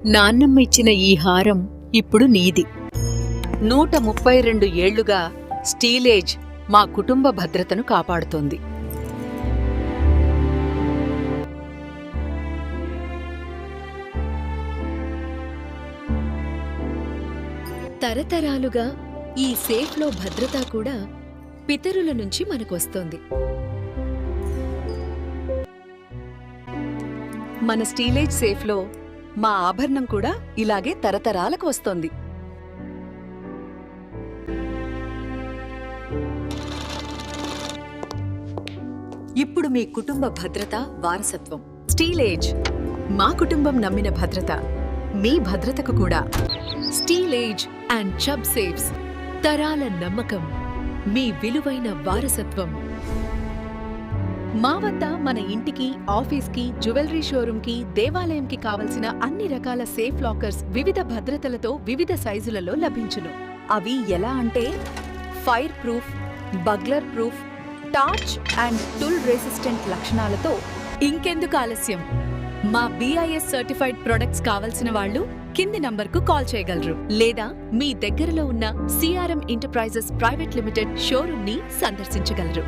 నాన్నమ్మ ఇచ్చిన ఈ హారం ఇప్పుడు నీది. 132 ఏళ్లుగా స్టీలేజ్ మా కుటుంబ భద్రతను కాపాడుతోంది. తరతరాలుగా ఈ సేఫ్లో భద్రత కూడా పితరుల నుంచి మనకొస్తోంది. మన స్టీలేజ్ సేఫ్లో మా ఆభరణం కూడా ఇలాగే తరతరాలకు వస్తోంది. ఇప్పుడు మీ కుటుంబ భద్రత వారసత్వం. స్టీలేజ్, మా కుటుంబం నమ్మిన భద్రత, మీ భద్రతకు కూడా. స్టీలేజ్ అండ్ చబ్ సేఫ్స్, తరాల నమ్మకం, మీ విలువైన వారసత్వం. మా వద్ద మన ఇంటికి, ఆఫీస్కి, జ్యువెలరీ షోరూమ్కి, దేవాలయంకి కావలసిన అన్ని రకాల సేఫ్ లాకర్స్ వివిధ భద్రతలతో వివిధ సైజులలో లభించును. అవి ఎలా అంటే fire proof, burglar proof, torch and tool resistant లక్షణాలతో. ఇంకెందుకు ఆలస్యం? మా BIS సర్టిఫైడ్ ప్రొడక్ట్స్ కావలసిన వాళ్ళు కింది నంబర్కు కాల్ చేయగలరు, లేదా మీ దగ్గరలో ఉన్న CRM ఎంటర్ప్రైజెస్ ప్రైవేట్ లిమిటెడ్ షోరూమ్ని సందర్శించగలరు.